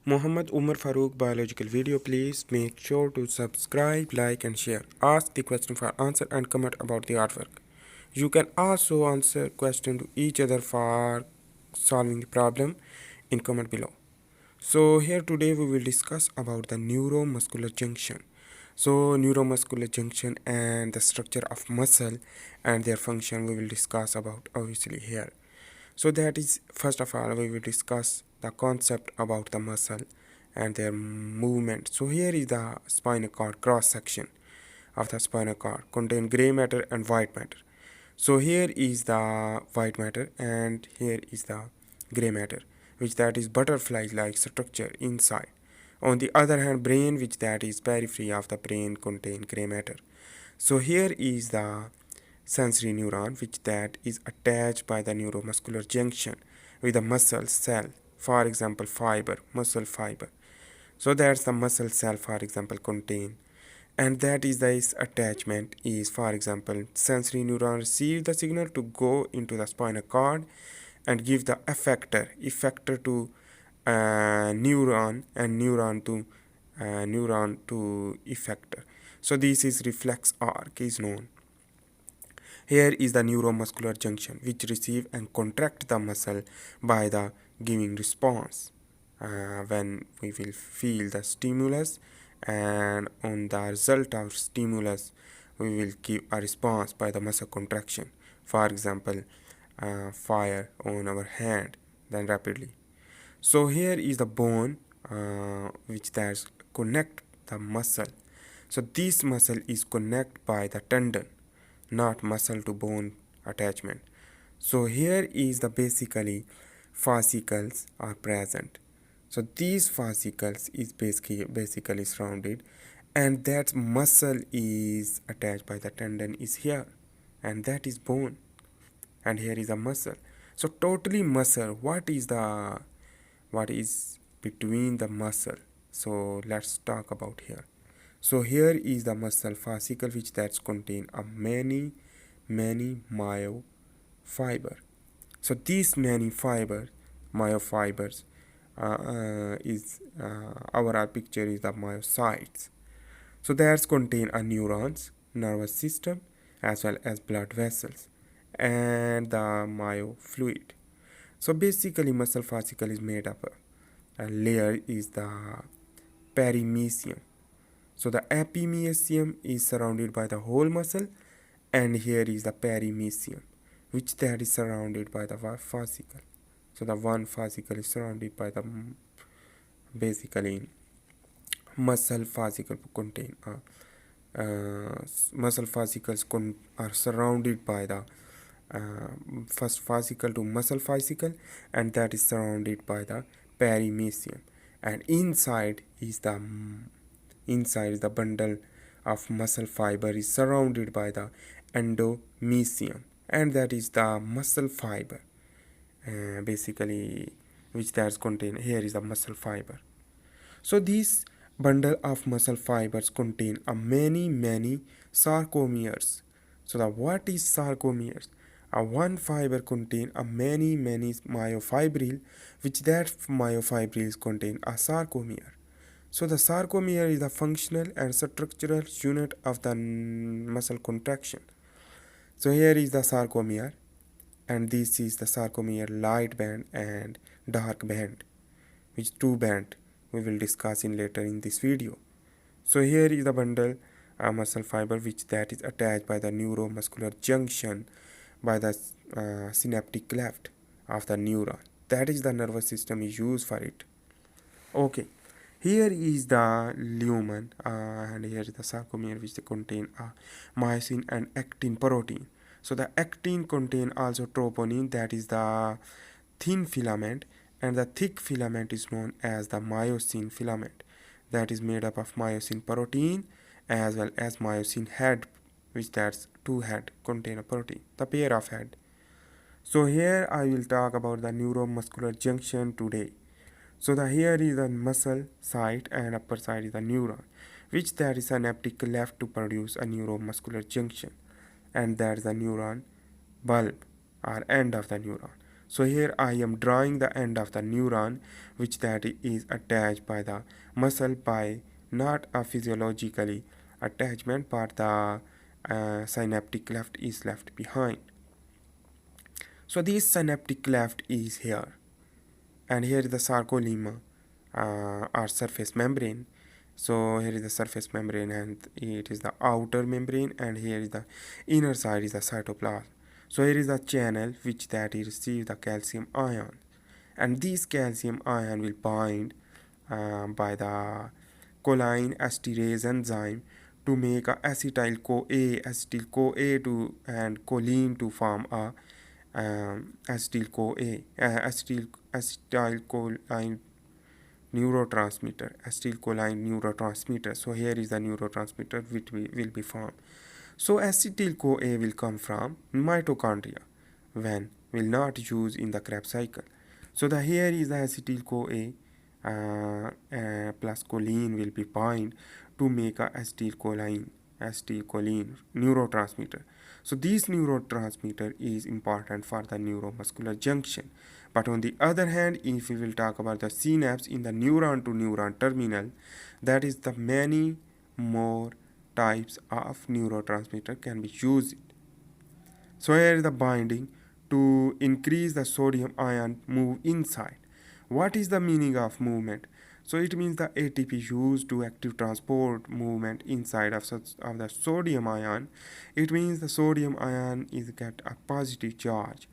Muhammad Umar Farooq biological video. Please make sure to subscribe, like and share. Ask the question for answer and comment about the artwork. You can also answer question to each other for solving the problem in comment below. So here today we will discuss about the neuromuscular junction. So neuromuscular junction and the structure of muscle and their function we will discuss about obviously here. So that is, first of all, we will discuss the concept about the muscle and their movement. So here is the spinal cord cross section of the spinal cord contain gray matter and white matter. So here is the white matter and here is the gray matter, which that is butterfly like structure inside. On the other hand, brain, which that is periphery of the brain, contain gray matter. So here is the sensory neuron, which that is attached by the neuromuscular junction with a muscle cell, for example fiber, muscle fiber. So that's the muscle cell, for example, contain, and that is this attachment is, for example, sensory neuron receive the signal to go into the spinal cord and give the effector to neuron, and neuron to effector. So this is reflex arc is known. Here is the neuromuscular junction, which receive and contract the muscle by the giving response when we will feel the stimulus, and on the result of stimulus we will give a response by the muscle contraction. For example, fire on our hand then rapidly. So here is the bone which does connect the muscle. So this muscle is connected by the tendon, not muscle to bone attachment. So here is the basically fascicles are present. So these fascicles is basically surrounded, and that muscle is attached by the tendon is here, and that is bone, and here is a muscle. So totally muscle, what is between the muscle? So let's talk about here. So here is the muscle fascicle, which that's contain a many myofiber. So these many myofibers is our picture is the myocytes. So that's contain a neurons, nervous system, as well as blood vessels and the myofluid. So basically muscle fascicle is made up a layer is the perimysium. So the epimysium is surrounded by the whole muscle, and here is the perimysium, which that is surrounded by the fascicle. So the one fascicle is surrounded by the basically muscle fascicle contain muscle fascicles are surrounded by the first fascicle to muscle fascicle, and that is surrounded by the perimysium, and inside is the bundle of muscle fiber is surrounded by the endomysium, and that is the muscle fiber basically which that's contain. Here is the muscle fiber. So this bundle of muscle fibers contain a many sarcomeres. So the what is sarcomeres? A one fiber contain a many myofibril, which that myofibrils contain a sarcomere. So the sarcomere is the functional and structural unit of the muscle contraction. So here is the sarcomere, and this is the sarcomere light band and dark band, which two band we will discuss in later in this video. So here is the bundle muscle fiber, which that is attached by the neuromuscular junction by the synaptic cleft of the neuron. That is the nervous system is used for it. Okay, here is the lumen and here is the sarcomere, which they contain myosin and actin protein. So the actin contain also troponin, that is the thin filament, and the thick filament is known as the myosin filament, that is made up of myosin protein as well as myosin head, which that's two head contain a protein, the pair of head. So here I will talk about the neuromuscular junction today. So the here is the muscle side and upper side is the neuron, which there is synaptic cleft to produce a neuromuscular junction, and that is the neuron bulb or end of the neuron. So here I am drawing the end of the neuron, which that is attached by the muscle by not a physiologically attachment, but the synaptic cleft is left behind. So this synaptic cleft is here, and here is the sarcolemma or surface membrane. So here is the surface membrane, and it is the outer membrane, and here is the inner side is the cytoplasm. So here is the channel which that is receive the calcium ion, and this calcium ion will bind by the choline esterase enzyme to make a acetyl CoA to and choline to form a acetyl CoA acetylcholine neurotransmitter. So here is the neurotransmitter which will be formed. So acetyl CoA will come from mitochondria when will not use in the Krebs cycle. So the here is the acetyl CoA plus choline will be bind to make a acetylcholine neurotransmitter. So this neurotransmitter is important for the neuromuscular junction. But on the other hand, if we will talk about the synapse in the neuron to neuron terminal, that is the many more types of neurotransmitter can be used. So here is the binding to increase the sodium ion move inside. What is the meaning of movement? So it means the ATP used to active transport movement inside of the sodium ion. It means the sodium ion is get a positive charge.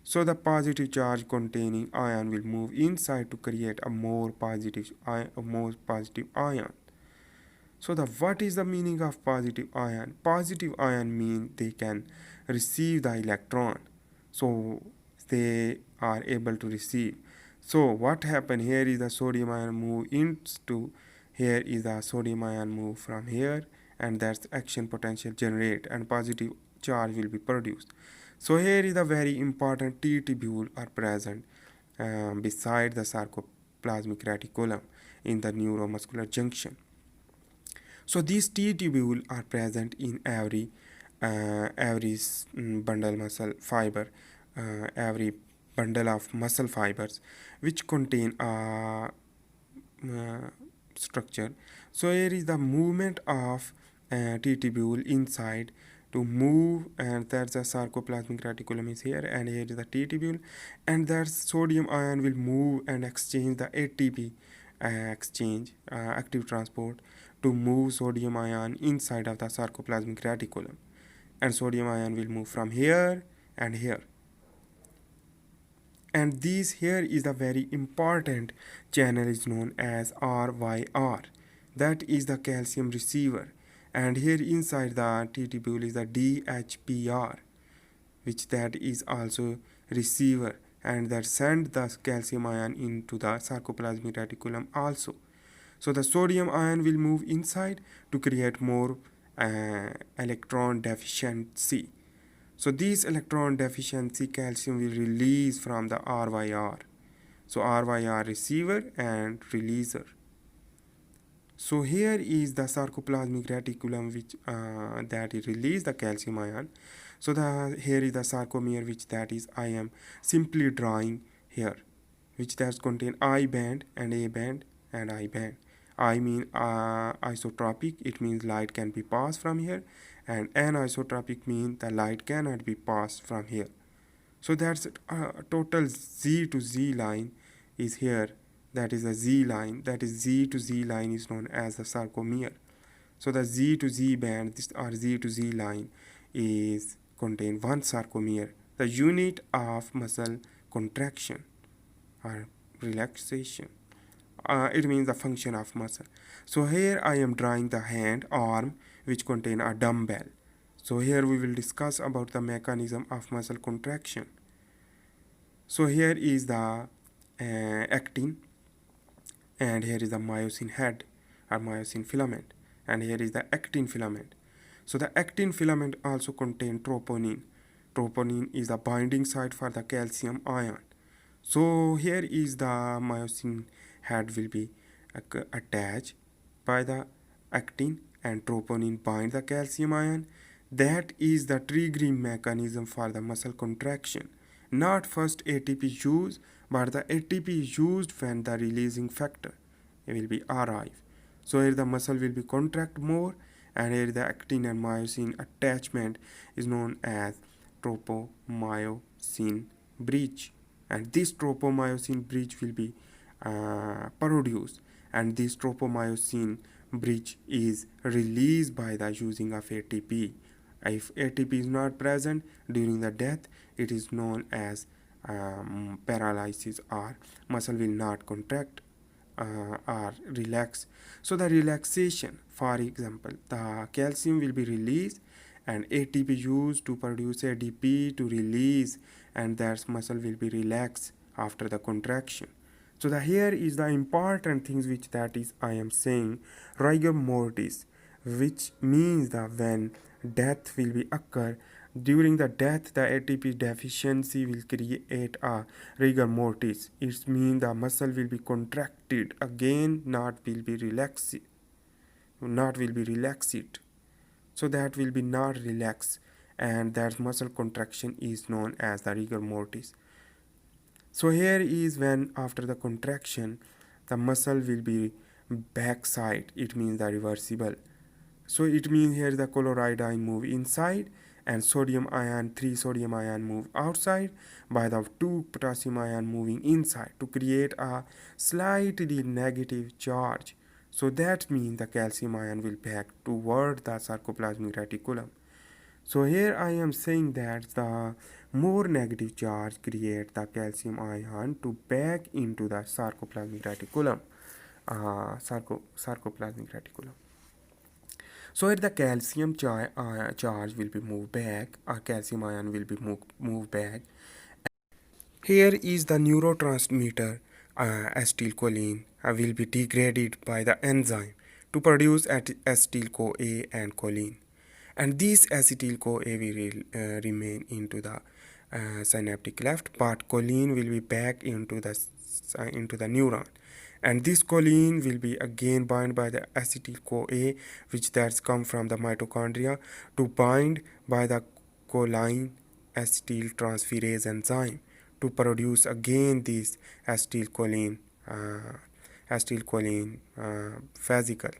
So the positive charge containing ion will move inside to create a more positive ion. So the what is the meaning of positive ion? Positive ion mean they can receive the electron. So they are able to receive. So what happened here is the sodium ion move into here is the sodium ion move from here, and that's action potential generate and positive charge will be produced. So here is the very important T tubule are present beside the sarcoplasmic reticulum in the neuromuscular junction. So these T tubule are present in every bundle muscle fiber, every bundle of muscle fibers which contain a structure. So here is the movement of T tubule inside to move, and that's the sarcoplasmic reticulum is here, and here is the T tubule, and that sodium ion will move and exchange the ATP active transport to move sodium ion inside of the sarcoplasmic reticulum, and sodium ion will move from here and here. And this here is a very important channel is known as RYR, that is the calcium receiver, and here inside the T tubule is the DHPR, which that is also receiver, and that send the calcium ion into the sarcoplasmic reticulum also. So the sodium ion will move inside to create more electron deficiency. So this electron deficiency calcium will release from the RYR. So RYR receiver and releaser. So here is the sarcoplasmic reticulum which that is release the calcium ion. So here is the sarcomere which that is I am simply drawing here, which that contain I band and A band and I band. I mean isotropic, it means light can be passed from here, and anisotropic means the light cannot be passed from here. So that's total Z to Z line is here, that is the Z line, that is Z to Z line is known as the sarcomere. So the Z to Z band, this or Z to Z line is contain one sarcomere, the unit of muscle contraction or relaxation. It means the function of muscle. So here I am drawing the hand arm which contain a dumbbell. So here we will discuss about the mechanism of muscle contraction. So here is the actin, and here is the myosin head or myosin filament, and here is the actin filament. So the actin filament also contain troponin. Troponin is the binding site for the calcium ion. So here is the myosin head will be attached by the actin, and troponin bind the calcium ion. That is the triggering mechanism for the muscle contraction. not first ATP use, but the ATP is used when the releasing factor will be arrive. So here the muscle will be contract more, and here the actin and myosin attachment is known as tropomyosin bridge, and this tropomyosin bridge will be produced, and this tropomyosin bridge is released by the using of ATP. If ATP is not present during the death, it is known as paralysis, or muscle will not contract or relax. So the relaxation, for example, the calcium will be released and ATP used to produce ADP to release, and that muscle will be relaxed after the contraction. So the here is the important things which that is I am saying rigor mortis, which means that when death will be occur, during the death the ATP deficiency will create a rigor mortis. It means the muscle will be contracted again, not will be relaxed, so that will be not relaxed, and that muscle contraction is known as the rigor mortis. So here is when after the contraction the muscle will be backside, it means the reversible. So it means here the chloride ion move inside, and sodium ion, 3 sodium ion move outside, by the 2 potassium ion moving inside to create a slightly negative charge. So that means the calcium ion will back toward the sarcoplasmic reticulum. So here I am saying that the more negative charge create the calcium ion to back into the sarcoplasmic reticulum. Sarcoplasmic reticulum. So here the calcium charge will be moved back, or calcium ion will be moved back. Here is the neurotransmitter acetylcholine will be degraded by the enzyme to produce acetyl-CoA and choline, and this acetyl-CoA will remain into the synaptic cleft, but choline will be back into the neuron, and this choline will be again bind by the acetyl-CoA, which that's come from the mitochondria, to bind by the choline acetyltransferase enzyme to produce again this acetylcholine vesicle,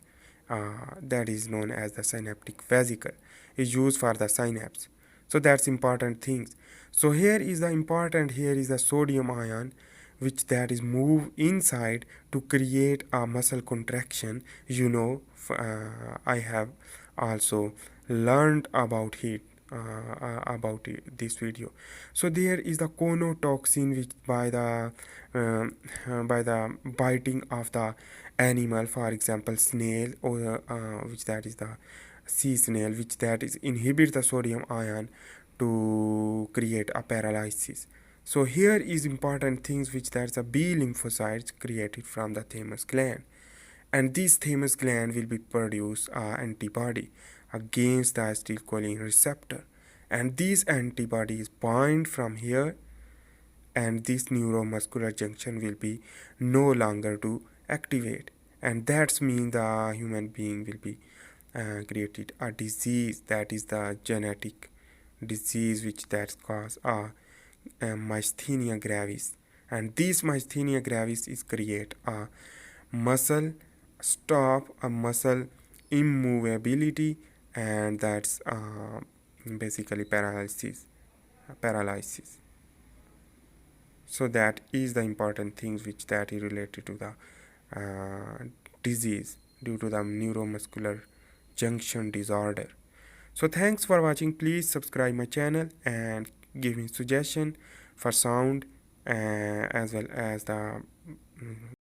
that is known as the synaptic vesicle, is used for the synapse. So that's important things. So here is the sodium ion, which that is move inside to create a muscle contraction. I have also learned about it, this video. So there is the conotoxin, which by the biting of the animal, for example snail, or which that is the sea snail, which that is inhibit the sodium ion to create a paralysis. So here is important things, which that's a B lymphocytes created from the thymus gland, and this thymus gland will be produce antibody against the acetylcholine receptor, and these antibodies bind from here, and this neuromuscular junction will be no longer to activate, and that's mean the human being will be created a disease, that is the genetic disease, which that cause myasthenia gravis, and this myasthenia gravis is create a muscle stop, a muscle immovability, and that's basically paralysis. So that is the important things which that is related to the disease due to the neuromuscular junction disorder. So thanks for watching. Please subscribe my channel and give me suggestion for sound as well as the